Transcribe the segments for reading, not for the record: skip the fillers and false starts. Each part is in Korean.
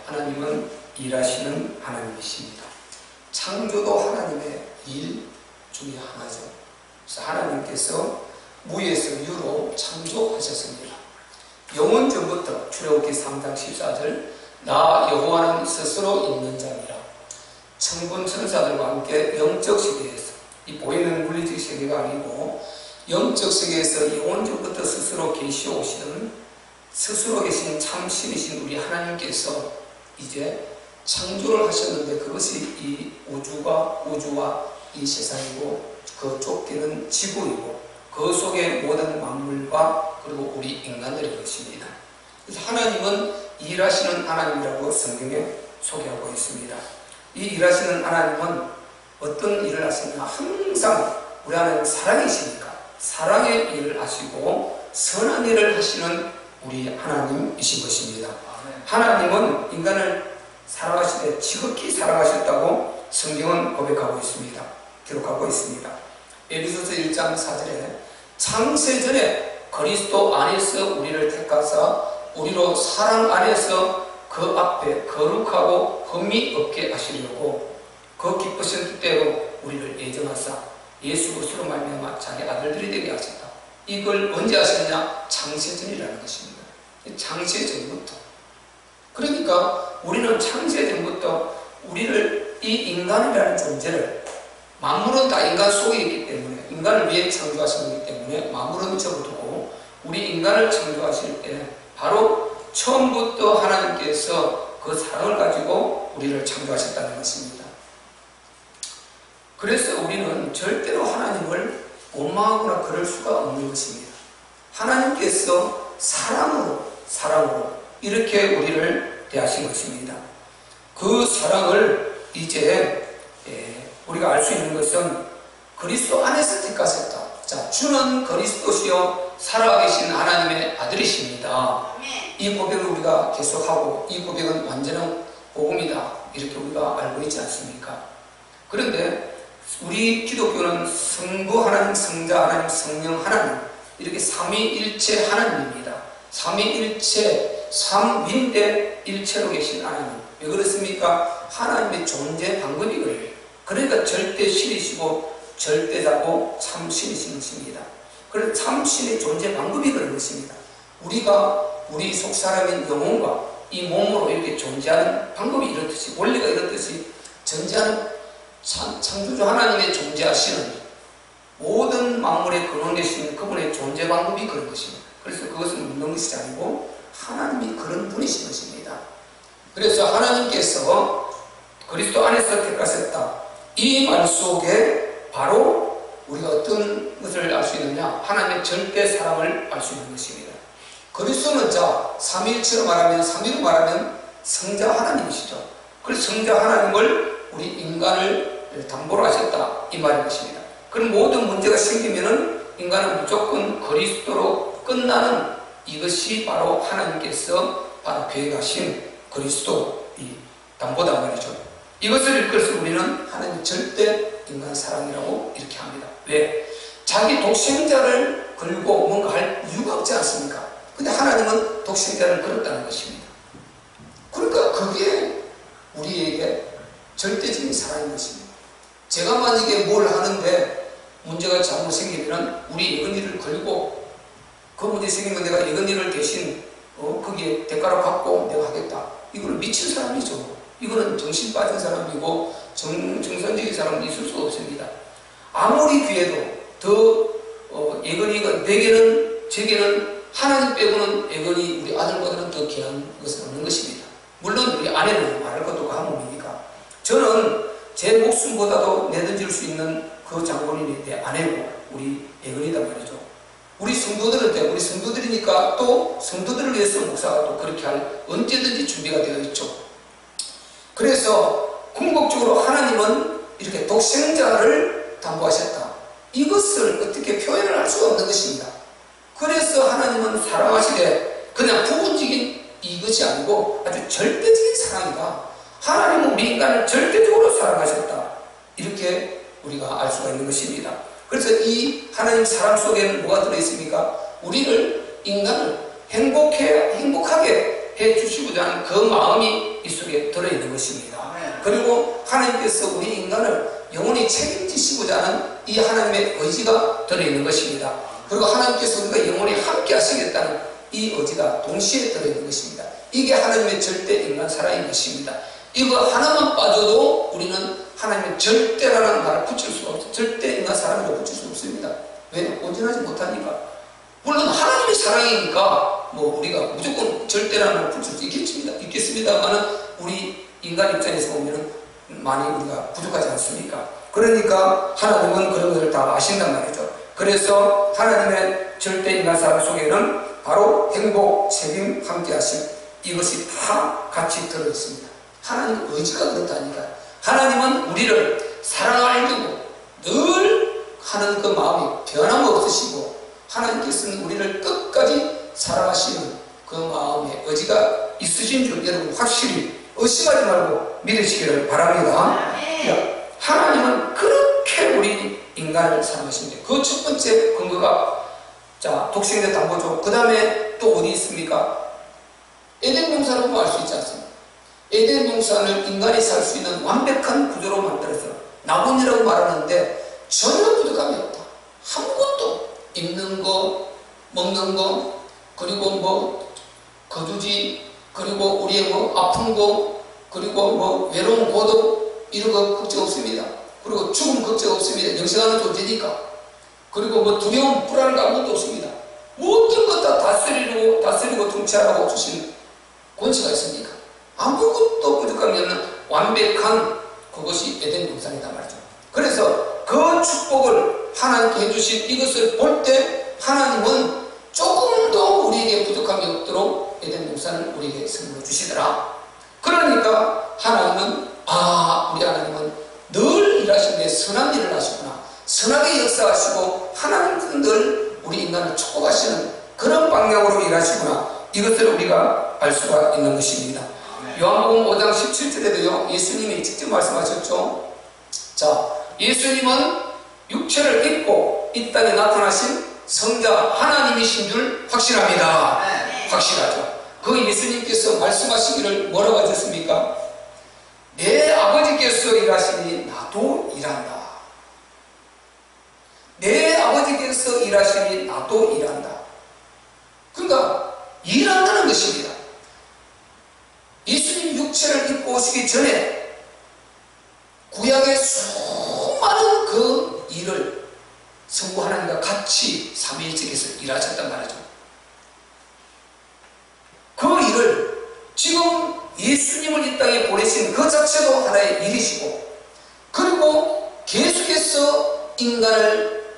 하나님은 일하시는 하나님이십니다. 창조도 하나님의 일 중에 하나죠. 그래서 하나님께서 무에서 유로 창조하셨습니다. 영원 전부터 출애굽기 3장 14절 나 여호와는 스스로 있는 자니라. 천군 천사들과 함께 영적 세계에서, 이 보이는 물리적 세계가 아니고 영적 세계에서 영원 전부터 스스로 계시오시는, 스스로 계신 참신이신 우리 하나님께서 이제 창조를 하셨는데, 그것이 이 우주와 이 세상이고 그 좁게는 지구이고 그 속에 모든 만물과 그리고 우리 인간들의 것입니다. 그래서 하나님은 일하시는 하나님이라고 성경에 소개하고 있습니다. 이 일하시는 하나님은 어떤 일을 하시냐, 항상 우리 하나님은 사랑이시니까 사랑의 일을 하시고 선한 일을 하시는 우리 하나님이신 것입니다. 하나님은 인간을 사랑하시되 지극히 사랑하셨다고 성경은 고백하고 있습니다. 기록하고 있습니다. 에베소서 1장 4절에 창세전에 그리스도 안에서 우리를 택하사 우리로 사랑 안에서 그 앞에 거룩하고 흠이 없게 하시려고 그 기쁘신 뜻대로 우리를 예정하사 예수 그리스도로 말미암아 자기 아들들이 되게 하셨다. 이걸 언제 하셨냐? 창세전이라는 것입니다. 창세전부터. 그러니까 우리는 창세전부터 우리를, 이 인간이라는 존재를, 만물은 다 인간 속에 있기 때문에, 인간을 위해 창조하신 거기 때문에 만물은 접어두고 우리 인간을 창조하실 때 바로 처음부터 하나님께서 그 사랑을 가지고 우리를 창조하셨다는 것입니다. 그래서 우리는 절대로 하나님을 원망하거나 그럴 수가 없는 것입니다. 하나님께서 사랑으로 이렇게 우리를 대하신 것입니다. 그 사랑을 이제 우리가 알 수 있는 것은 그리스도 안에서 택하셨다. 자, 주는 그리스도시요 살아계신 하나님의 아들이십니다. 이 고백을 우리가 계속하고, 이 고백은 완전한 복음이다, 이렇게 우리가 알고 있지 않습니까? 그런데 우리 기독교는 성부 하나님, 성자 하나님, 성령 하나님, 이렇게 삼위일체 하나님입니다. 삼위일체, 삼위인데 일체로 계신 하나님. 왜 그렇습니까? 하나님의 존재 방법이 그래요. 그러니까 절대 신이시고 절대자고 참신이신 것입니다. 그래서 참신의 존재 방법이 그런 것입니다. 우리가 우리 속사람인 영혼과 이 몸으로 이렇게 존재하는 방법이 이렇듯이, 원리가 이렇듯이 존재하는 창조주 하나님의 존재하시는 모든 만물의 근원 되시는 그분의 존재 방법이 그런 것입니다. 그래서 그것은 묻는 것이 아니고 하나님이 그런 분이신 것입니다. 그래서 하나님께서 그리스도 안에서 택하셨다. 이 말 속에 바로 우리가 어떤 것을 알 수 있느냐? 하나님의 절대 사랑을 알 수 있는 것입니다. 그리스도는 자, 삼위일체로 말하면, 삼위로 말하면 성자 하나님이시죠. 그래서 성자 하나님을 우리 인간을 담보로 하셨다, 이 말인 것입니다. 그럼 모든 문제가 생기면은 인간은 무조건 그리스도로 끝나는, 이것이 바로 하나님께서 바로 계획하신 그리스도 이 담보다 말이죠. 이것을 일컬어서 우리는 하나님의 절대 인간 사랑이라고 이렇게 합니다. 왜? 자기 독생자를 걸고 뭔가 할 이유가 없지 않습니까? 근데 하나님은 독생자를 걸었다는 것입니다. 그러니까 그게 우리에게 절대적인 사랑인 것입니다. 제가 만약에 뭘 하는데 문제가 잘못 생기면 우리 예건이를 걸고, 그 문제 생기면 내가 예건이를 대신 거기에 대가로 받고 내가 하겠다. 이거는 미친 사람이죠. 이거는 정신 빠진 사람이고 정상적인 사람은 있을 수 없습니다. 아무리 귀해도 더 예건이가 내게는, 제게는 하나님 빼고는 예건이 우리 아들보다는 더 귀한 것은 없는 것입니다. 물론 우리 아내는 말할 것도 한 몸이니까. 저는 제 목숨보다도 내던질 수 있는 그 장본인이 내 아내고 우리 예건이다 말이죠. 우리 성도들이니까 또 성도들을 위해서 목사가 또 그렇게 할 언제든지 준비가 되어 있죠. 그래서 궁극적으로 하나님은 이렇게 독생자를 담보하셨다. 이것을 어떻게 표현을 할 수가 없는 것입니다. 그래서 하나님은 사랑하시되 그냥 부분적인 이것이 아니고 아주 절대적인 사랑이다. 하나님은 우리 인간을 절대적으로 사랑하셨다. 이렇게 우리가 알 수가 있는 것입니다. 그래서 이 하나님 사랑 속에는 뭐가 들어있습니까? 우리를, 인간을 행복하게 해주시고자 하는 그 마음이 있어 우리에게 들어있는 것입니다. 그리고 하나님께서 우리 인간을 영원히 책임지시고자 하는 이 하나님의 의지가 들어있는 것입니다. 그리고 하나님께서 우리가 영원히 함께 하시겠다는 이 의지가 동시에 들어있는 것입니다. 이게 하나님의 절대 인간 사랑인 것입니다. 이거 하나만 빠져도 우리는 하나님의 절대라는 말을 붙일 수가 없어요. 절대 인간 사랑으로 붙일 수 없습니다. 왜? 온전하지 못하니까. 물론 하나님의 사랑이니까 뭐 우리가 무조건 절대라는 말을 붙일 수 있겠습니다만은 우리 인간 입장에서 보면은 많이 우리가 부족하지 않습니까? 그러니까 하나님은 그런 것을 다 아신단 말이죠. 그래서 하나님의 절대 인간 사랑 속에는 바로 행복, 책임, 함께하심, 이것이 다 같이 들어있습니다. 하나님 의지가 그렇다니까요. 하나님은 우리를 사랑을 두고 늘 하는 그 마음이 변함없으시고, 하나님께서는 우리를 끝까지 사랑하시는 그 마음의 의지가 있으신 줄 여러분 확실히 의심하지 말고 믿으시기를 바랍니다. 하나님은 그렇게 우리 인간을 사랑하십니다. 그 첫 번째 근거가, 자, 독생자 담보죠. 그 다음에 또 어디 있습니까? 에덴 동산을 보면 알 수 있지 않습니까? 에덴 동산을 인간이 살 수 있는 완벽한 구조로 만들어서 낙원이라고 말하는데 전혀 부족함이 없다. 아무것도 입는 거, 먹는 거, 그리고 뭐 거두지, 그리고 우리의 뭐 아픈 거, 그리고 뭐 외로운 고독, 이런 거 걱정 없습니다. 그리고 죽음 걱정 없습니다. 영생하는 존재니까. 그리고 뭐 두려움, 불안감 아무것도 없습니다. 모든 것 다 다스리고 통치하라고 주신 권세가 있습니까? 아무것도 부족함이 없는 완벽한 그것이 에덴 동산이다 말이죠. 그래서 그 축복을 하나님께 해주신 이것을 볼 때 하나님은 조금 더 우리에게 부족함이 없도록 에덴 동산을 우리에게 선물해 주시더라. 그러니까 하나님은, 우리 하나님은 늘 일하시는데 선한 일을 하시구나, 선하게 역사하시고 하나님은 늘 우리 인간을 축복하시는 그런 방향으로 일하시구나, 이것을 우리가 알 수가 있는 것입니다. 요한복음 5장 17절에도요 예수님이 직접 말씀하셨죠. 자, 예수님은 육체를 입고 이 땅에 나타나신 성자 하나님이신 줄 확신합니다. 확실하죠. 그 예수님께서 말씀하시기를 뭐라고 하셨습니까? 내 아버지께서 일하시니 나도 일한다. 내 아버지께서 일하시니 나도 일한다. 그러니까 일한다는 것입니다. 예수님 육체를 입고 오시기 전에 구약의 수많은 그 일을 성부 하나님과 같이 삼위일체께서 일하셨단 말이죠. 그 일을 지금 예수님을 이 땅에 보내신 그 자체도 하나의 일이시고, 그리고 계속해서 인간을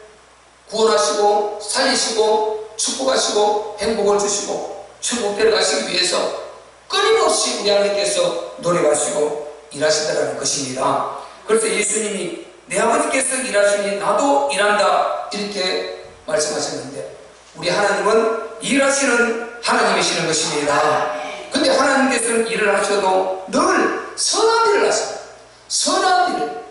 구원하시고 살리시고 축복하시고 행복을 주시고 천국 데려가시기 위해서 끊임없이 우리 하나님께서 노력하시고 일하시다라는 것입니다. 그래서 예수님이 내 아버지께서 일하시니 나도 일한다, 이렇게 말씀하셨는데, 우리 하나님은 일하시는 하나님이시는 것입니다. 근데 하나님께서는 일을 하셔도 늘 선한 일을 하십니다. 선한 일을,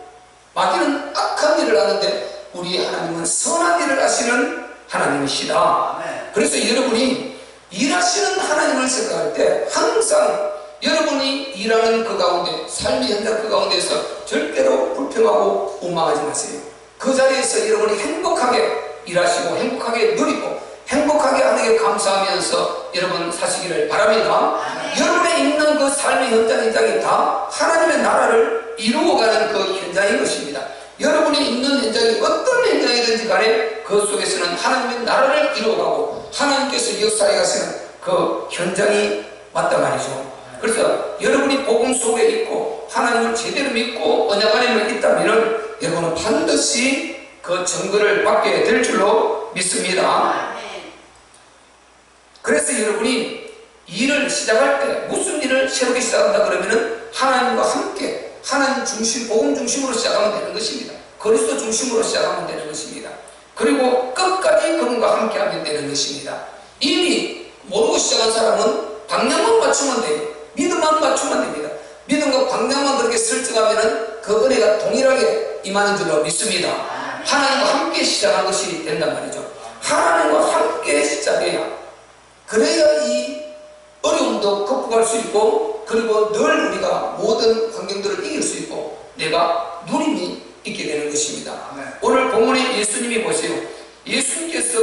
마귀는 악한 일을 하는데 우리 하나님은 선한 일을 하시는 하나님이시다. 그래서 여러분이 일하시는 하나님을 생각할 때 항상 여러분이 일하는 그 가운데, 삶의 현장 그 가운데서 절대로 불평하고 원망하지 마세요. 그 자리에서 여러분이 행복하게 일하시고 행복하게 누리고 행복하게 하나님께 감사하면서 여러분 사시기를 바랍니다. 여러분의 있는 그 삶의 현장이 다 하나님의 나라를 이루어가는 그 현장인 것입니다. 여러분이 있는 현장이 어떤 현장이든지 간에 그 속에서는 하나님의 나라를 이루어가고 하나님께서 역사해 가시는 그 현장이 맞단 말이죠. 그래서 여러분이 복음 속에 있고 하나님을 제대로 믿고 언약 안에만 있다면 여러분은 반드시 그 증거를 받게 될 줄로 믿습니다. 그래서 여러분이 일을 시작할 때, 무슨 일을 새롭게 시작한다 그러면은 하나님과 함께, 하나님 중심, 복음 중심으로 시작하면 되는 것입니다. 그리스도 중심으로 시작하면 되는 것입니다. 그리고 끝까지 그분과 함께 하면 되는 것입니다. 이미 모르고 시작한 사람은 방향만 맞추면 돼요. 믿음만 맞추면 됩니다. 믿음과 방향만 그렇게 설정하면은 그 은혜가 동일하게 임하는 줄로 믿습니다. 하나님과 함께 시작한 것이 된단 말이죠. 하나님과 함께 시작해야, 그래야 이 어려움도 극복할 수 있고 그리고 늘 우리가 모든 환경들을 이길 수 있고 내가 누림이 있게 되는 것입니다. 오늘 본문에 예수님이 보세요. 예수님께서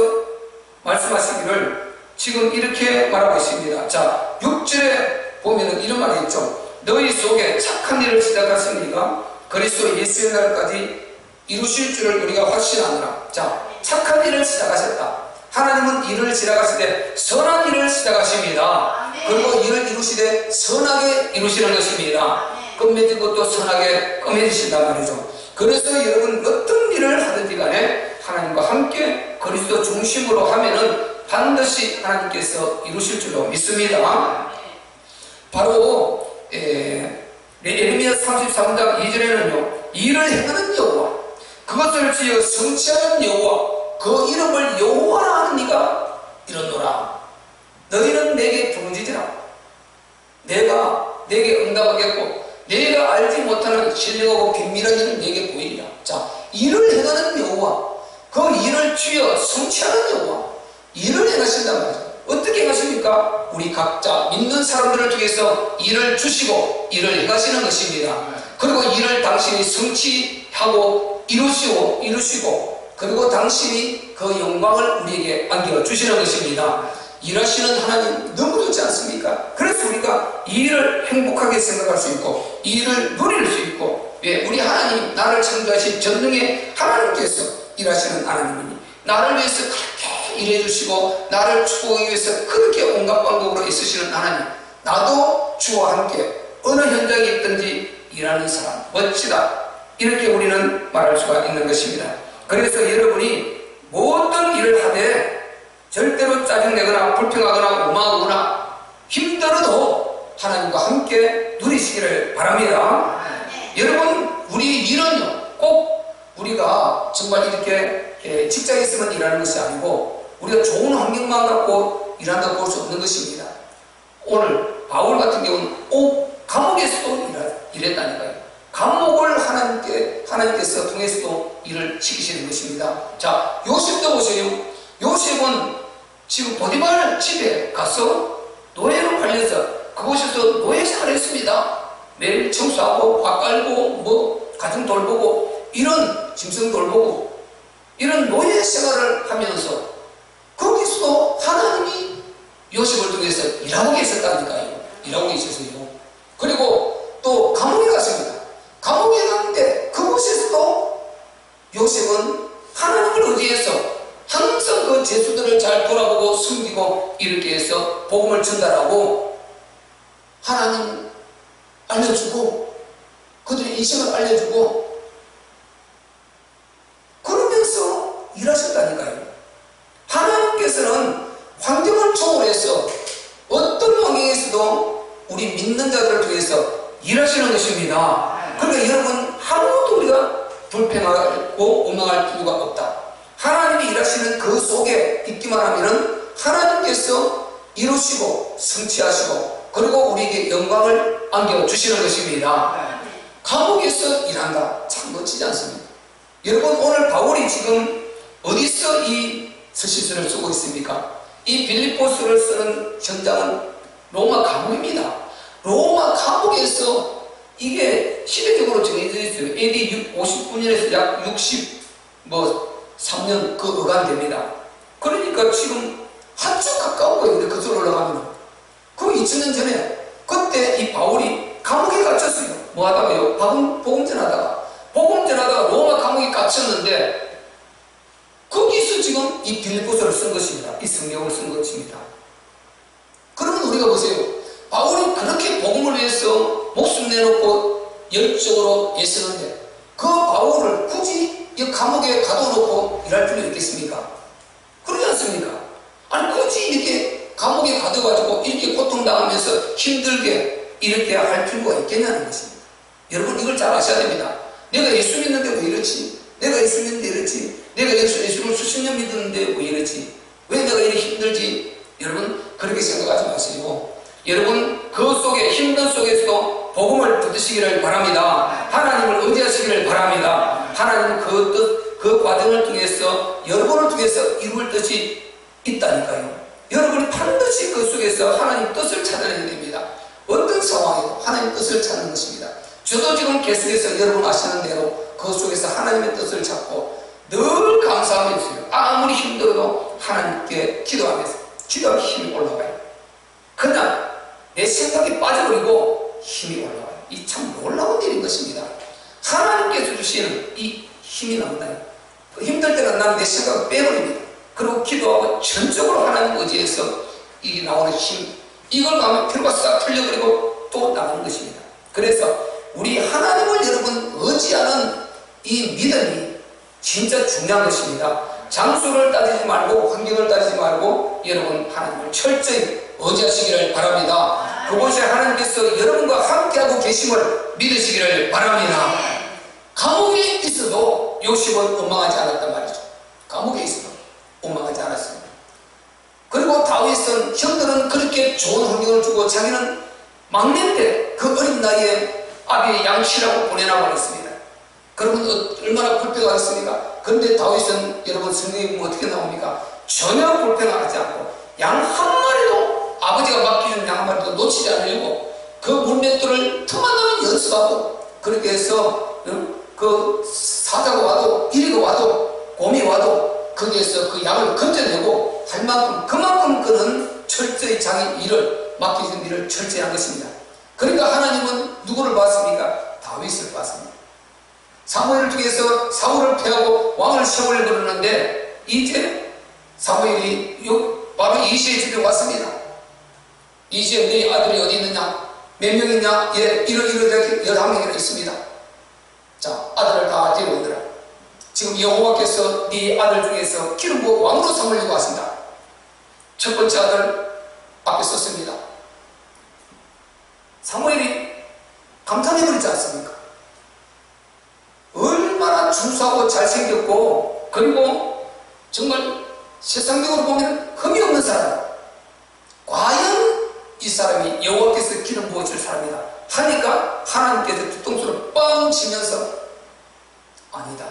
말씀하시기를 지금 이렇게 말하고 있습니다. 자, 6절에 보면은 이런 말이 있죠. 너희 속에 착한 일을 시작하신 이가 그리스도 예수의 날까지 이루실 줄을 우리가 확신하노라. 자, 착한 일을 시작하셨다. 하나님은 일을 시작하시되 선한 일을 시작하십니다. 그리고 일을 이루시되 선하게 이루시는 것입니다. 끝맺은 것도 선하게 끝맺으신단 말이죠. 그래서 여러분 어떤 일을 하든지 간에 하나님과 함께 그리스도 중심으로 하면은 반드시 하나님께서 이루실 줄로 믿습니다. 바로 예레미야 33장 2절에는요 일을 행하는 여호와 그것을 지어 성취하는 여호와 그 이름을 여호와라 하는 이가 이르노라. 너희는 내게 부르짖으라. 내가 내게 응답하겠고 내가 알지 못하는 신령하고 비밀한 일을 내게 보이리라. 자, 일을 행하는 여호와 그 일을 주여 성취하는 여호와 일을 행하신단 말이죠. 어떻게 행하십니까? 우리 각자 믿는 사람들을 통해서 일을 주시고 일을 행하시는 것입니다. 그리고 일을 당신이 성취하고 이루시고 그리고 당신이 그 영광을 우리에게 안겨주시는 것입니다. 일하시는 하나님 너무 좋지 않습니까? 그래서 우리가 이 일을 행복하게 생각할 수 있고 이 일을 누릴 수 있고 우리 하나님 나를 창조하신 전능의 하나님께서 일하시는 하나님이니 나를 위해서 그렇게 일해주시고 나를 축복하기 위해서 그렇게 온갖 방법으로 있으시는 하나님 나도 주와 함께 어느 현장에 있든지 일하는 사람 멋지다 이렇게 우리는 말할 수가 있는 것입니다. 그래서 여러분이 모든 일을 하되 절대로 짜증내거나 불평하거나 오만하거나 힘들어도 하나님과 함께 누리시기를 바랍니다. 여러분 우리 일은요 꼭 우리가 정말 이렇게 직장에 있으면 일하는 것이 아니고 우리가 좋은 환경만 갖고 일한다고 볼 수 없는 것입니다. 오늘 바울 같은 경우는 감옥에서도 일했다니까요. 감옥을 하나님께서 통해서도 일을 시키시는 것입니다. 자, 요셉도 보세요. 요셉은 지금 보디발 집에 가서 노예로 팔려서 그곳에서 노예 생활을 했습니다. 매일 청소하고 밥 깔고 가정 돌보고 이런 짐승 돌보고 이런 노예 생활을 하면서 거기서도 하나님이 요셉을 통해서 일하고 계셨다니까요. 일하고 계셨어요. 그리고 또 감옥에 갔습니다. 감옥에 갔는데 그곳에서도 요셉은 하나님을 의지해서 항상 그 죄수들을 잘 돌아보고 숨기고 이렇게 해서 복음을 전달하고 하나님 알려주고 그들의 인생을 알려주고 그러면서 일하셨다니까요. 하나님께서는 환경을 초월해서 어떤 환경에서도 우리 믿는 자들을 통해서 일하시는 것입니다. 그러니까 여러분 아무것도 우리가 불평하고 원망할 필요가 없다. 하나님이 일하시는 그 속에 있기만 하면은 하나님께서 이루시고 성취하시고 그리고 우리에게 영광을 안겨주시는 것입니다. 감옥에서 일한다. 참 멋지지 않습니까? 여러분 오늘 바울이 지금 어디서 이 서신서를 쓰고 있습니까? 이 빌립보서를 쓰는 현장은 로마 감옥입니다. 로마 감옥에서 이게 시대적으로 정해져 있어요. AD 59년에서 약 3년 그 어간됩니다. 그러니까 지금 한참 가까운 거예요. 이렇게 거슬러 올라가면. 그 2000년 전에 그때 이 바울이 감옥에 갇혔어요. 뭐 하다가요? 복음 전하다가 로마 감옥에 갇혔는데 거기서 지금 이 빌립보서를 쓴 것입니다. 이 성경을 쓴 것입니다. 그러면 우리가 보세요. 바울이 그렇게 복음을 위해서 목숨 내놓고 열정으로 애쓰는데 그 바울을 굳이 이 감옥에 가둬놓고 일할 필요 있겠습니까? 그러지 않습니까? 아니 굳이 이렇게 감옥에 가둬가지고 이렇게 고통당하면서 힘들게 이렇게 할 필요가 있겠냐는 것입니다. 여러분 이걸 잘 아셔야 됩니다. 내가 예수 믿는데 왜 이렇지? 내가 예수 믿는데 이렇지? 내가 예수를 수십 년 믿었는데 왜 이렇지? 왜 내가 이렇게 힘들지? 여러분 그렇게 생각하지 마세요. 여러분 그 속에 힘든 속에서도 복음을 붙드시기를 바랍니다. 하나님을 의지하시기를 바랍니다. 하나님은 그 과정을 통해서 여러분을 통해서 이룰 뜻이 있다니까요. 여러분이 반드시 그 속에서 하나님 뜻을 찾아내야 됩니다. 어떤 상황에도 하나님의 뜻을 찾는 것입니다. 저도 지금 계속해서 여러분 아시는 대로 그 속에서 하나님의 뜻을 찾고 늘 감사하며 있어요. 아무리 힘들어도 하나님께 기도하면서 기도하면 힘이 올라가요. 그냥 내 생각이 빠져버리고 힘이 올라가요. 이 참 놀라운 일인 것입니다. 하나님께서 주시는 이 힘이 나온다. 힘들 때는 난 내 생각을 빼버립니다. 그리고 기도하고 전적으로 하나님 의지해서 이 나오는 힘, 이걸 가면 피로가 싹 풀려버리고 또 나가는 것입니다. 그래서 우리 하나님을 여러분 의지하는 이 믿음이 진짜 중요한 것입니다. 장소를 따지지 말고 환경을 따지지 말고 여러분 하나님을 철저히 의지하시기를 바랍니다. 그곳에 하나님께서 여러분과 함께하고 계심을 믿으시기를 바랍니다. 감옥에 있어도 요셉은 원망하지 않았단 말이죠. 감옥에 있어도 원망하지 않았습니다. 그리고 다윗은 형들은 그렇게 좋은 환경을 주고 자기는 막내인데 그 어린 나이에 아비의 양치라고 보내나버렸습니다. 그러면 얼마나 불평하겠습니까? 그런데 다윗은 여러분 성경에 보면 어떻게 나옵니까? 전혀 불평하지 않고 양 한 마리도 아버지가 맡겨준 양 한 마리도 놓치지 않으려고 그 물맷돌을 틈만 나면 연습하고 그렇게 해서 그 사자가 와도 이리가 와도 곰이 와도 거기에서 그 양을 건져내고 할 만큼 그만큼 그는 철저히 자기 일을 맡겨진 일을 철저히 한 것입니다. 그러니까 하나님은 누구를 봤습니까? 다윗을 봤습니다. 사무엘을 통해서 사울을 패하고 왕을 세우려고 그러는데 이제 사무엘이 바로 이새의 집에 왔습니다. 이새 네 아들이 어디 있느냐? 몇 명 있냐? 예, 이러저러 11명이나 있습니다. 자, 아들을 다 데려오느라. 지금 여호와께서 네 아들 중에서 기름 부어 왕으로 삼으려고 하신다. 첫 번째 아들 앞에 썼습니다. 사무엘이 감탄해버리지 않습니까? 얼마나 준수하고 잘생겼고 그리고 정말 세상적으로 보면 흠이 없는 사람. 과연 이 사람이 여호와께서 기름 부어줄 사람이다 하니까 하나님께서 뒤통수를 뻥 치면서 아니다.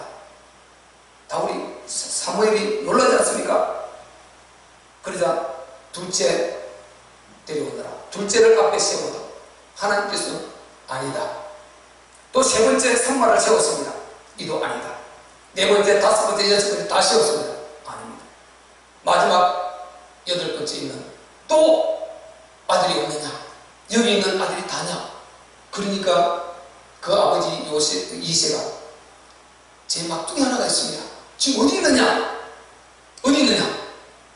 다윗이 사무엘이 놀라지 않습니까? 그러자 둘째 데려오느라 둘째를 앞에 세워도 하나님께서 아니다. 또 세 번째 산마를 세웠습니다. 이도 아니다. 네 번째, 다섯 번째, 여섯 번째 다 세웠습니다. 아닙니다. 마지막 여덟 번째 있는 또 아들이 없느냐? 여기 있는 아들이 다냐? 그러니까 그 아버지 이새가 제 막둥이 하나가 있습니다. 지금 어디 있느냐? 어디 있느냐?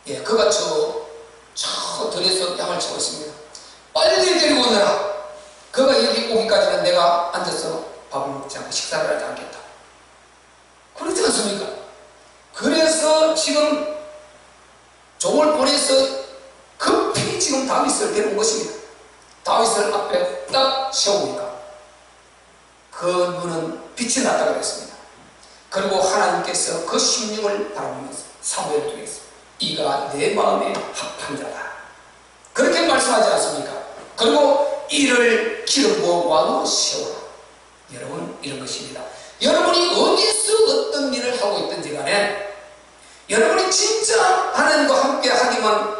예, 그가 저 들에서 양을 치고 있습니다. 빨리 데리고 오너라. 그가 여기 오기까지는 내가 앉아서 밥을 먹지 않고 식사를 하지 않겠다. 그렇지 않습니까? 그래서 지금 종을 보내서 급히 지금 다윗을 데려온 것입니다. 다윗을 앞에 딱 세우니까 그 눈은 빛이 났다고 했습니다. 그리고 하나님께서 그 심령을 바라보면서 사무엘을 통해서 이가 내 마음에 합한 자다 그렇게 말씀하지 않습니까? 그리고 이를 기름 부어 왕으로 세워라. 여러분 이런 것입니다. 여러분이 어디서 어떤 일을 하고 있든지 간에 여러분이 진짜 하나님과 함께 하기만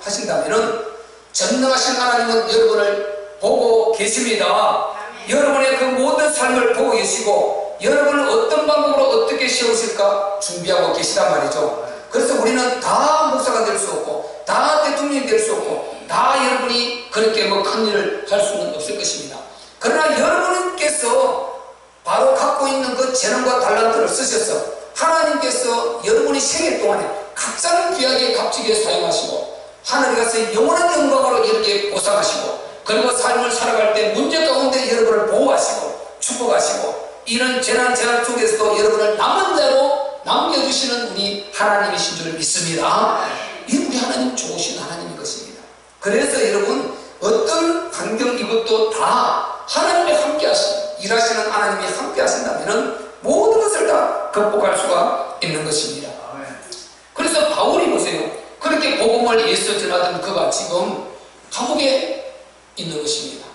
하신다면 전능하신 하나님은 여러분을 보고 계십니다. 여러분의 그 모든 삶을 보고 계시고 여러분을 어떤 방법으로 어떻게 세우실까 준비하고 계시단 말이죠. 그래서 우리는 다 목사가 될 수 없고 다 대통령이 될 수 없고 다 여러분이 그렇게 큰 일을 할 수는 없을 것입니다. 그러나 여러분께서 바로 갖고 있는 그 재능과 달란트를 쓰셔서 하나님께서 여러분이 생애 동안에 가장 귀하게 값지게 사용하시고 하늘에 가서 영원한 영광으로 이렇게 보상하시고 그리고 삶을 살아갈 때 문제 가운데 여러분을 보호하시고 축복하시고 이런 재난 속에서도 여러분을 남은 자로 남겨주시는 우리 하나님이신 줄 믿습니다. 이 우리 하나님 좋으신 하나님인 것입니다. 그래서 여러분 어떤 환경 이것도 다 하나님이 함께 일하시는 하나님이 함께 하신다면 모든 것을 다 극복할 수가 있는 것입니다. 그래서 바울이 보세요. 그렇게 복음을 예수 전하던 그가 지금 감옥에 있는 것입니다.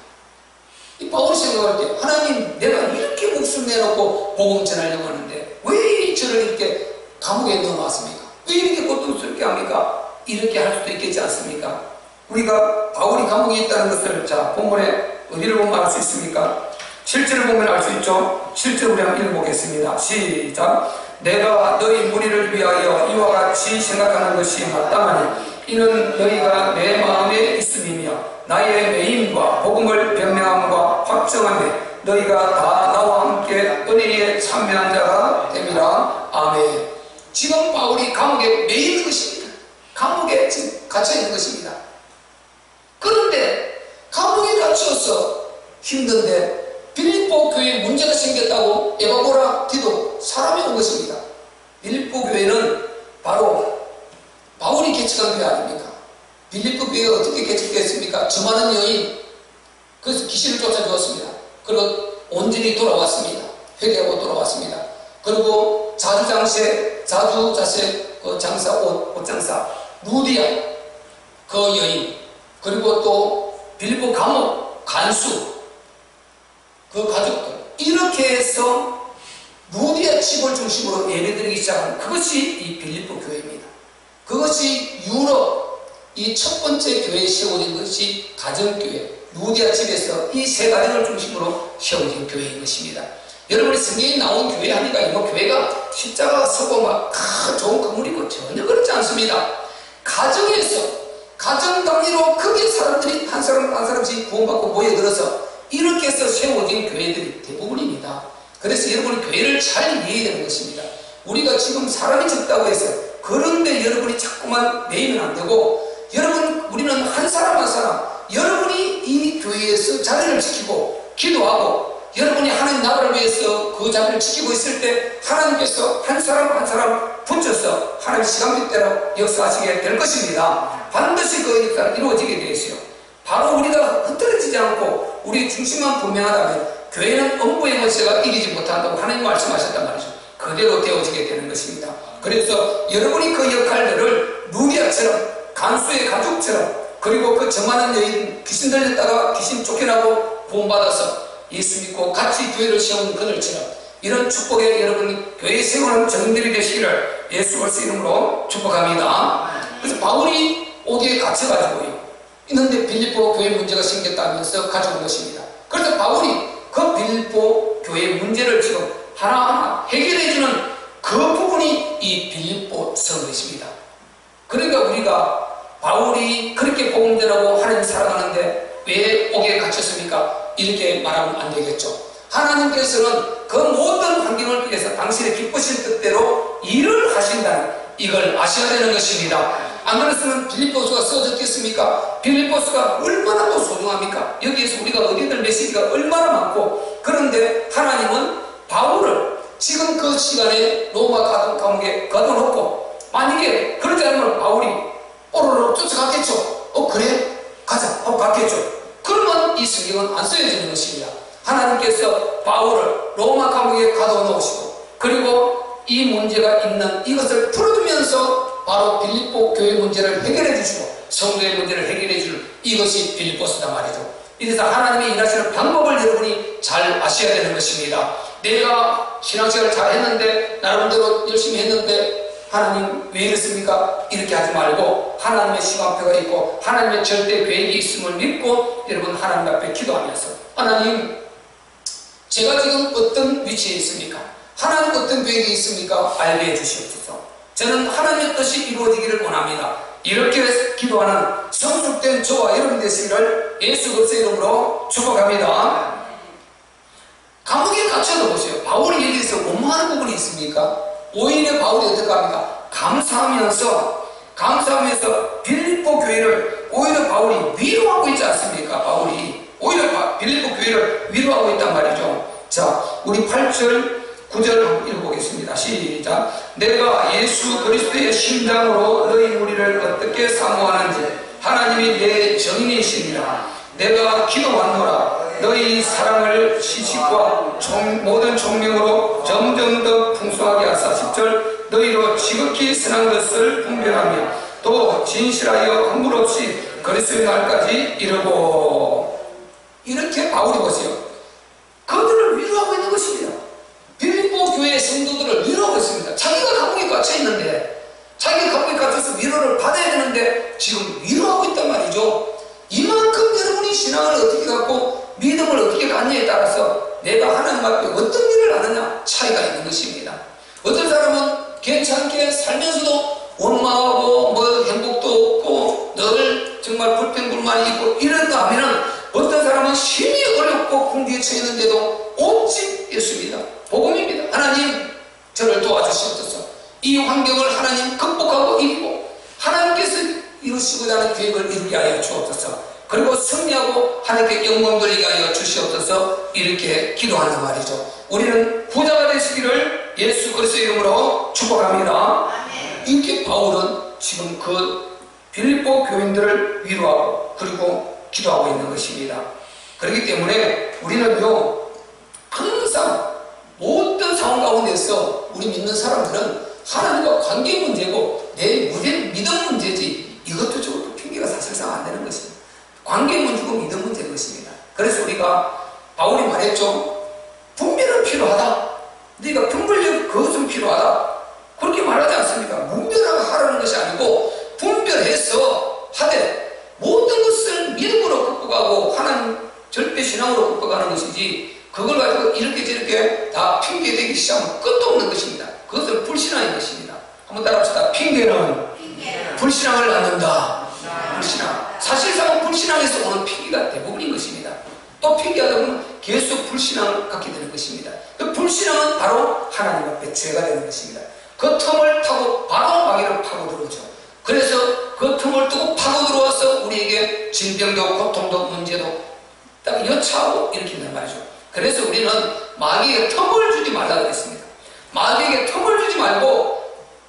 이 바울이 생각할 때 하나님 내가 이렇게 목숨 내놓고 복음 전하려고 하는데 왜 저를 이렇게 감옥에 넣어놨습니까? 왜 이렇게 고통스럽게 합니까? 이렇게 할 수도 있겠지 않습니까? 우리가 바울이 감옥에 있다는 것을 자 본문에 어디를 보면 알 수 있습니까? 7절을 보면 알 수 있죠. 7절 우리 한번 읽어보겠습니다. 시작. 내가 너희 무리를 위하여 이와 같이 생각하는 것이 마땅하니 이는 너희가 내 마음에 있음이며 나의 매임과 복음을 변명함과 확정함에 너희가 다 나와 함께 은혜에 참여한 자가 됨이라. 아멘. 지금 바울이 감옥에 매여 있는 것입니다. 감옥에 지금 갇혀 있는 것입니다. 그런데 감옥에 갇혀서 힘든데 빌립보 교회에 문제가 생겼다고 에바고라 디도 사람이 온 것입니다. 빌립보 교회는 바로 바울이 개척한 교회 아닙니까? 빌립보 교회가 어떻게 개척됐습니까? 저많은 여인, 그래서 귀신을 쫓아주었습니다. 그리고 온전히 돌아왔습니다. 회개하고 돌아왔습니다. 그리고 자주자세 그 장사, 옷장사 루디아 그 여인, 그리고 또 빌립보 감옥 간수 그 가족들, 이렇게 해서 루디아 집을 중심으로 예배드리기 시작한 그것이 이 빌립보 교회입니다. 그것이 유럽 이 첫 번째 교회에 세워진 것이 가정교회, 루디아 집에서 이 세 가정을 중심으로 세워진 교회인 것입니다. 여러분이 성경에 나온 교회 하니까 뭐 교회가 십자가가 서고 막 좋은 건물이고 전혀 그렇지 않습니다. 가정에서 가정 단위로 크게 사람들이 한 사람 한 사람씩 구원받고 모여들어서 이렇게 해서 세워진 교회들이 대부분입니다. 그래서 여러분이 교회를 잘 이해해야 되는 것입니다. 우리가 지금 사람이 적다고 해서 그런데 여러분이 자꾸만 매이면 안 되고, 여러분 우리는 한 사람 한 사람 여러분이 이 교회에서 자리를 지키고 기도하고 여러분이 하나님 나라를 위해서 그 자리를 지키고 있을 때 하나님께서 한 사람 한 사람 붙여서 하나님 시간표대로 역사하시게 될 것입니다. 반드시 그 역사는 이루어지게 되어 있어요. 바로 우리가 흐트러지지 않고 우리 중심만 분명하다면 교회는 음부의 권세가 이기지 못한다고 하나님 말씀하셨단 말이죠. 그대로 되어지게 되는 것입니다. 그래서 여러분이 그 역할들을 루디아처럼 간수의 가족처럼, 그리고 그 저많은 여인 귀신 들렸다가 귀신 쫓겨나고 구원받아서 예수 믿고 같이 교회를 세운 그들처럼 이런 축복에 여러분이 교회에 세우는 정들이 되시기를 예수 그리스도 이름으로 축복합니다. 그래서 바울이 오기에 갇혀가지고요 있는데 빌립보 교회 문제가 생겼다면서 가져온 것입니다. 그래서 바울이 그 빌립보 교회 문제를 지금 하나하나 해결해주는 그 부분이 이 빌립보 서문입니다. 그러니까 우리가 바울이 그렇게 복음 전하고 하나님 사랑하는데 왜 오기에 갇혔습니까? 이렇게 말하면 안 되겠죠. 하나님께서는 그 모든 환경을 위해서 당신의 기쁘신 뜻대로 일을 하신다는 이걸 아셔야 되는 것입니다. 안 그랬으면 빌립보서가 써졌겠습니까? 빌립보서가 얼마나 또 소중합니까? 여기에서 우리가 얻어낼 메시지가 얼마나 많고, 그런데 하나님은 바울을 지금 그 시간에 로마 감옥에 가둬놓고, 만약에 그러지 않으면 바울이 오로로 쫓아갔겠죠. 그래? 가자 하고 갔겠죠. 그러면 이 성경은 안 써야되는 것입니다. 하나님께서 바울을 로마 감옥에 가둬놓으시고, 그리고 이 문제가 있는 이것을 풀어주면서 바로 빌립보 교회 문제를 해결해 주시고 성도의 문제를 해결해 줄 이것이 빌립보서다 말이죠. 이래서 하나님이 일하시는 방법을 여러분이 잘 아셔야 되는 것입니다. 내가 신앙생활을 잘 했는데, 나름대로 열심히 했는데 하나님 왜 이랬습니까? 이렇게 하지 말고 하나님의 시간표가 있고 하나님의 절대 계획이 있음을 믿고 여러분 하나님 앞에 기도하면서, 하나님 제가 지금 어떤 위치에 있습니까? 하나님 어떤 계획이 있습니까? 알게 해주시옵소서. 저는 하나님의 뜻이 이루어지기를 원합니다. 이렇게 기도하는 성숙된 저와 여러분 되시기를 예수 그리스도의 이름으로 축복합니다. 감옥에 갇혀도 보세요. 바울이 여기서 원망하는 부분이 있습니까? 오히려 바울이 어떻게 합니까? 감사하면서 빌립보 교회를 오히려 바울이 위로하고 있지 않습니까? 바울이 오히려 빌립보 교회를 위로하고 있단 말이죠. 자, 우리 8절 9절 한번 읽어보겠습니다. 시작. 내가 예수 그리스도의 심장으로 너희 무리를 어떻게 사모하는지 하나님이 내 정인이시니라. 내가 기도하노라. 너희 사랑을 시식과 모든 총명으로 점점 더 풍성하게 하사. 10절. 너희로 지극히 선한 것을 분별하며 또 진실하여 허물 없이 그리스도의 날까지 이르고. 이렇게 바울이 보세요. 그들을 위로하고 있는 것입니다. 빌립보 교회의 성도들을 위로하고 있습니다. 자기가 감옥에 갇혀 있는데, 자기가 감옥에 갇혀서 위로를 받아야 되는데 지금 위로하고 있단 말이죠. 내가 하나님 앞에 어떤 일을 하느냐 차이가 있는 것입니다. 어떤 사람은 괜찮게 살면서도 원망하고 뭐 행복도 없고 늘 정말 불평불만이 있고 이런다 하면은 어떤 사람은 힘이 어렵고 궁디에 처해 있는데도 오직 예수입니다. 복음입니다. 하나님 저를 도와주시옵소서. 이 환경을 하나님 극복하고 이기고 하나님께서 이루시고자 하는 계획을 이루게 하여 주옵소서. 그리고 승리하고 하나님께 영광 돌리게 하여 주시옵소서. 이렇게 기도한단 말이죠. 우리는 부자가 되시기를 예수 그리스도의 이름으로 축복합니다. 이렇게 바울은 지금 그 빌립보 교인들을 위로하고 그리고 기도하고 있는 것입니다. 그렇기 때문에 우리는요 항상 모든 상황 가운데서 우리 믿는 사람들은 하나님과 관계 문제고 내 믿음 문제지 이것도 저것도 핑계가 사실상 안 되는 것입니다. 관계 문제고 믿음 문제인 것입니다. 그래서 우리가 바울이 말했죠. 분별은 필요하다. 네가 분별력 그것은 필요하다. 그렇게 말하지 않습니까? 분별하라는 것이 아니고 분별해서 하되 모든 것을 믿음으로 극복하고 하나님 절대신앙으로 극복하는 것이지 그걸 가지고 이렇게 저렇게 다 핑계대기 시작하면 끝도 없는 것입니다. 그것은 불신앙인 것입니다. 한번 따라합시다. 핑계는 불신앙을 낳는다. 불신앙. 사실상은 불신앙에서 오는 핑계가 대부분인 것입니다. 또 핑계하다 보면 계속 불신앙을 갖게 되는 것입니다. 그 불신앙은 바로 하나님 앞에 죄가 되는 것입니다. 그 틈을 타고 바로 마귀를 파고 들어오죠. 그래서 그 틈을 두고 파고 들어와서 우리에게 질병도 고통도 문제도 딱 여차하고 일으킨단 말이죠. 그래서 우리는 마귀에게 틈을 주지 말라 그랬습니다. 마귀에게 틈을 주지 말고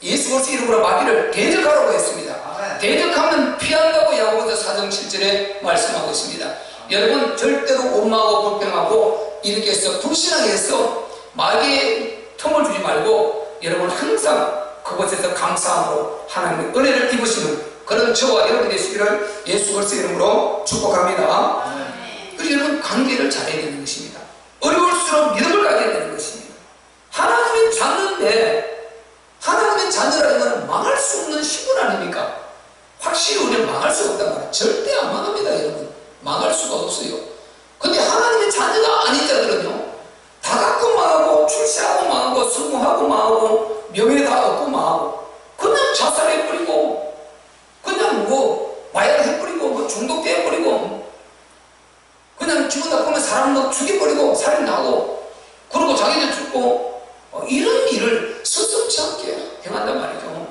예수 그리스도 이름으로 마귀를 대적하라고 했습니다. 대적하면 피한다고 야고보서 4장 7절에 말씀하고 있습니다. 여러분 절대로 원망하고 불평하고 이렇게 해서 불신하게 해서 마귀에 틈을 주지 말고 여러분 항상 그곳에서 감사함으로 하나님의 은혜를 입으시는 그런 저와 여러분이 되시기를 예수 그리스도 이름으로 축복합니다. 그리고 여러분 관계를 잘해야 되는 것입니다. 어려울수록 믿음을 가져야 되는 것입니다. 하나님의 자녀인데 하나님의 자녀라는 것은 망할 수 없는 신분 아닙니까? 확실히 우리는 망할 수가 없단 말이에요. 절대 안 망합니다. 여러분 망할 수가 없어요. 근데 하나님의 자녀가 아닌 자들은요 다 갖고 망하고 출세하고 망하고 성공하고 망하고 명예 다 얻고 망하고 그냥 자살해버리고 그냥 뭐 마약해버리고 뭐 중독돼버리고 그냥 기분 나쁘면 사람 뭐 죽여버리고 살인하고 그러고 자기들 죽고 이런 일을 스스럼치 않게 행한단 말이죠.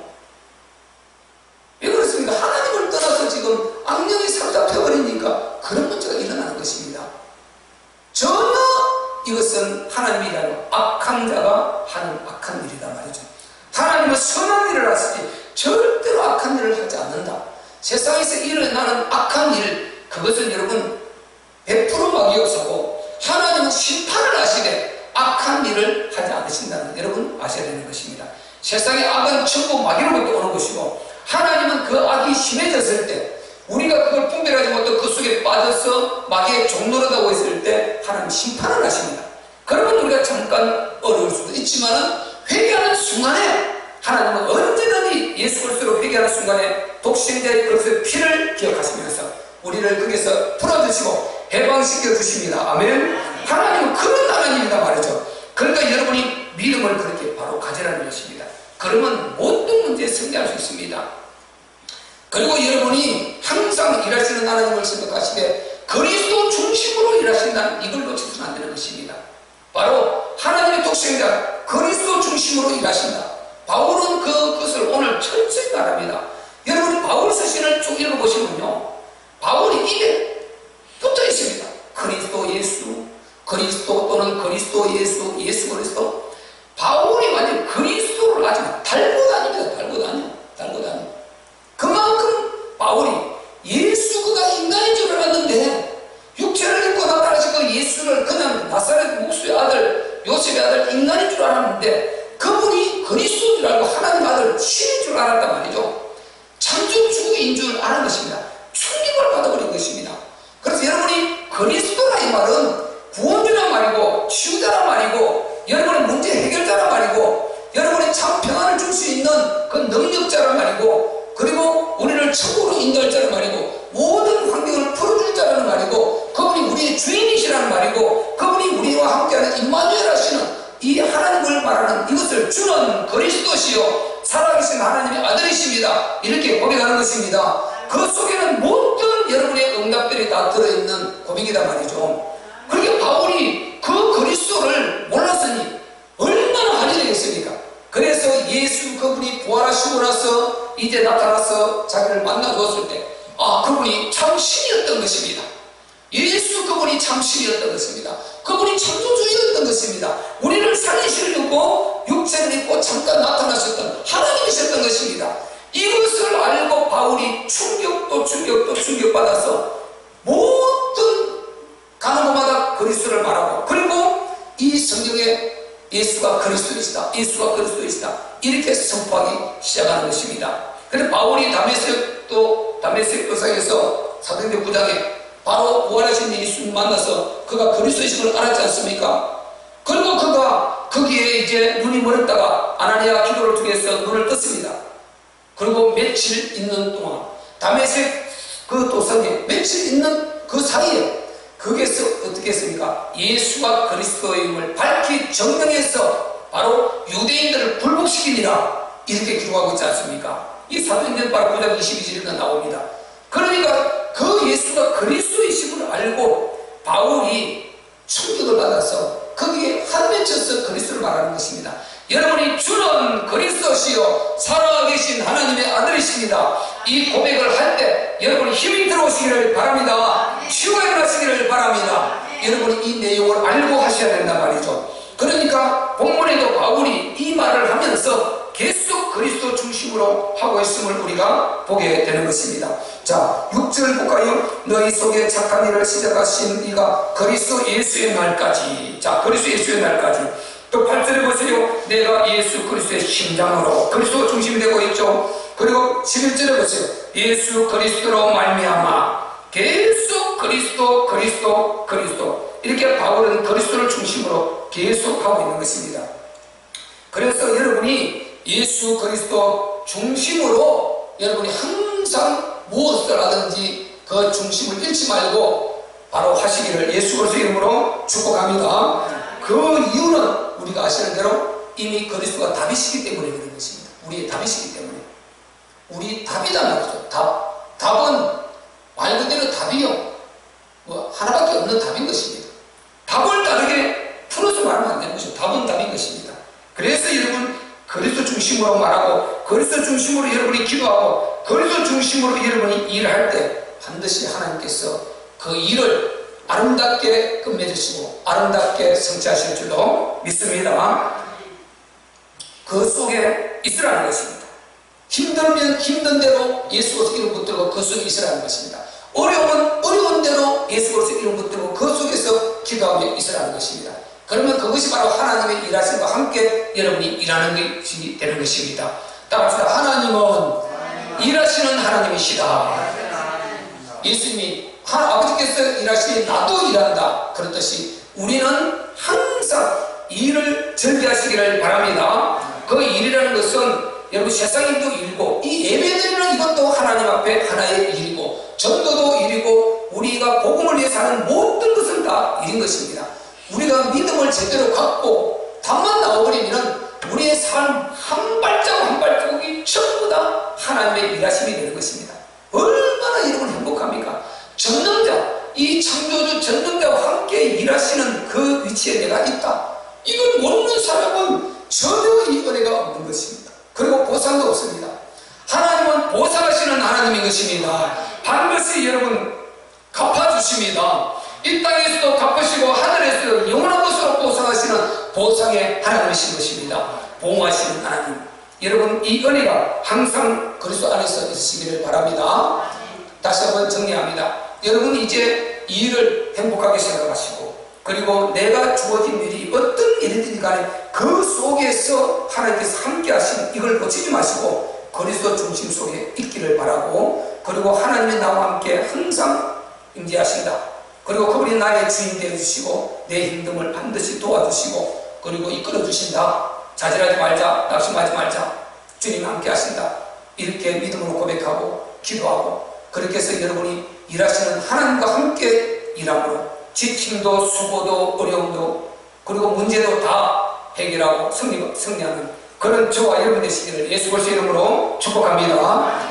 왜 그렇습니까? 하나님을 떠나서 지금 악령이 사로잡혀버리니까 그런 문제가 일어나는 것입니다. 전혀 이것은 하나님이라는 악한 자가 하는 악한 일이다 말이죠. 하나님은 선한 일을 하시지 절대로 악한 일을 하지 않는다. 세상에서 일어나는 악한 일 그것은 여러분 100% 마귀 역사고 하나님은 심판을 하시되 악한 일을 하지 않으신다는 것 여러분 아셔야 되는 것입니다. 세상의 악은 전부 마귀로부터 오는 것이고 하나님은 그 악이 심해졌을 때 우리가 그걸 분별하지 못하고 그 속에 빠져서 마귀의 종노릇하고 있을 때 하나님 심판을 하십니다. 그러면 우리가 잠깐 어려울 수도 있지만 회개하는 순간에 하나님은 언제든지 예수 그리스도로 회개하는 순간에 독생자의 그리스도의 피를 기억하시면서 우리를 거기서 풀어주시고 해방시켜 주십니다. 아멘. 하나님은 그런 하나님이다 말이죠. 그러니까 여러분이 믿음을 그렇게 바로 가지라는 것입니다. 그러면 모든 문제에 승리할 수 있습니다. 그리고 여러분이 항상 일하시는 하나님을 생각하시되 그리스도 중심으로 일하신다는 이걸 놓치서는 안 되는 것입니다. 바로 하나님의 독생자 그리스도 중심으로 일하신다. 바울은 그것을 오늘 철저히 말합니다. 여러분이 바울 서신을 쭉 읽어보시면요 바울이 입에 붙어 있습니다. 그리스도 예수 그리스도 또는 그리스도 예수 예수 그리스도 바울이 완전 그리스도를 아주 달고 다닙니다. 달고 다녀. 그만큼 바울이 예수가 인간인 줄 알았는데 육체를 입고 나타나신 그 예수를 그냥 나사렛 목수의 아들 요셉의 아들 인간인 줄 알았는데 그분이 그리스도인 줄 알고 하나님 아들 신인 줄 알았단 말이죠. 창조주인 줄 아는 것입니다. 충격을 받아버린 것입니다. 그래서 여러분이 그리스도라 이 말은 구원주란 말이고 치유자란 말이고 여러분의 문제 해결자란 말이고 여러분이 참 평안을 줄 수 있는 그 능력자란 말이고 그리고 우리를 천국으로 인도할 자란 말이고 모든 환경을 풀어줄 자라는 말이고 그분이 우리의 주인이시라는 말이고 그분이 우리와 함께하는 말하는 이것을 주는 그리스도시요 살아계신 하나님의 아들이십니다. 이렇게 고백하는 것입니다. 그 속에는 모든 여러분의 응답들이 다 들어있는 고백이란 말이죠. 그렇게 바울이 그 그리스도를 몰랐으니 얼마나 한이 되겠습니까? 그래서 예수 그분이 부활하시고 나서 이제 나타나서 자기를 만나주었을 때 그분이 참 신이었던 것입니다. 예수 그분이 참 신이었던 것입니다. 그분이 창조주였던 것입니다. 우리를 살리시려고 육체를 입고 잠깐 나타나셨던 하나님이셨던 것입니다. 이것을 알고 바울이 충격받아서 모든 가는 곳마다 그리스도를 말하고, 그리고 이 성경에 예수가 그리스도이시다, 예수가 그리스도이시다 이렇게 선포하기 시작하는 것입니다. 그래서 바울이 다메섹 도상에서 사도행전 9장에 바로 부활하신 예수님 만나서 그가 그리스도이신 걸 알았지 않습니까? 그리고 그가 거기에 이제 눈이 멀었다가 아나니아 기도를 통해서 눈을 떴습니다. 그리고 며칠 있는 동안 다메섹 그 도성에 며칠 있는 그 사이에 거기에서 어떻게 했습니까? 예수가 그리스도임을 밝히 증명해서 바로 유대인들을 굴복시키니라 이렇게 기록하고 있지 않습니까? 이 사도행전 바로 9장 22절에 나옵니다. 그러니까 그 예수가 그리스도이심을 알고 바울이 충격을 받아서 거기에 한 맺혀서 그리스도를 말하는 것입니다. 여러분이 주는 그리스도시요 살아계신 하나님의 아들이십니다. 이 고백을 할 때 여러분이 힘이 들어오시기를 바랍니다. 치유가 일어나시기를 바랍니다. 여러분이 이 내용을 알고 하셔야 된단 말이죠. 그러니까 본문에도 바울이 이 말을 하면서 계속 그리스도 중심으로 하고 있음을 우리가 보게 되는 것입니다. 자, 6절 볼까요? 너희 속에 착한 일을 시작하신 이가 그리스도 예수의 날까지. 자, 그리스도 예수의 날까지. 또 8절에 보세요. 내가 예수 그리스도의 심장으로, 그리스도 중심이 되고 있죠. 그리고 11절에 보세요. 예수 그리스도로 말미암아. 계속 그리스도 이렇게 바울은 그리스도를 중심으로 계속 하고 있는 것입니다. 그래서 여러분이 예수 그리스도 중심으로 여러분이 항상 무엇을 하든지 그 중심을 잃지 말고 바로 하시기를 예수 그리스도 이름으로 축복합니다. 그 이유는 우리가 아시는 대로 이미 그리스도가 답이시기 때문에 그런 것입니다. 우리의 답이시기 때문에. 우리 답이란 말이죠. 답은 말 그대로 답이요. 하나밖에 없는 답인 것입니다. 답을 다르게 풀어서 말하면 안 되는 것이죠. 답은 답인 것입니다. 그래서 여러분 그리스도 중심으로 말하고 그리스도 중심으로 여러분이 기도하고 그리스도 중심으로 여러분이 일을 할 때 반드시 하나님께서 그 일을 아름답게 끝맺으시고 아름답게 성취하실 줄로 믿습니다. 그 속에 있으라는 것입니다. 힘들면 힘든 대로 예수 그리스도 이름 붙들고 그 속에 있으라는 것입니다. 어려우면 어려운 대로 예수 그리스도 이름 붙들고 그 속에서 기도하며 있으라는 것입니다. 그러면 그것이 바로 하나님의 일하심과 함께 여러분이 일하는 것이 되는 것입니다. 따라합시다. 하나님은 일하시는 하나님이시다. 예수님이 아버지께서 일하시니 나도 일한다. 그렇듯이 우리는 항상 일을 즐겨하시기를 바랍니다. 그 일이라는 것은 여러분 세상일도 일이고 이 예배드리는 이것도 하나님 앞에 하나의 일이고 전도도 일이고 우리가 복음을 위해서 하는 모든 것은 다 일인 것입니다. 우리가 믿음을 제대로 갖고 답만 나와버리면 우리의 삶 한 발자국 한 발자국이 전부 다 하나님의 일하심이 되는 것입니다. 얼마나 여러분 행복합니까? 전능자, 이 창조주 전능자와 함께 일하시는 그 위치에 내가 있다. 이걸 모르는 사람은 전혀 이 은혜가 없는 것입니다. 그리고 보상도 없습니다. 하나님은 보상하시는 하나님인 것입니다. 반드시 여러분 갚아주십니다. 이 땅에서도 갚으시고 하늘에서도 영원한 것으로 보상하시는 보상의 하나님이신 것입니다. 보호하시는 하나님. 여러분 이 은혜가 항상 그리스도 안에서 있으시기를 바랍니다. 다시 한번 정리합니다. 여러분 이제 이 일을 행복하게 생각하시고 그리고 내가 주어진 일이 어떤 일이든 간에 그 속에서 하나님께서 함께 하신 이걸 놓치지 마시고 그리스도 중심 속에 있기를 바라고 그리고 하나님이 나와 함께 항상 임재하신다. 그리고 그분이 나의 주인 되어주시고 내 힘듦을 반드시 도와주시고 그리고 이끌어주신다. 자질하지 말자, 낙심하지 말자. 주님이 함께 하신다. 이렇게 믿음으로 고백하고 기도하고 그렇게 해서 여러분이 일하시는 하나님과 함께 일함으로 지침도 수고도 어려움도 그리고 문제도 다 해결하고 승리하는 그런 저와 여러분 되시기를 예수 그리스도의 이름으로 축복합니다.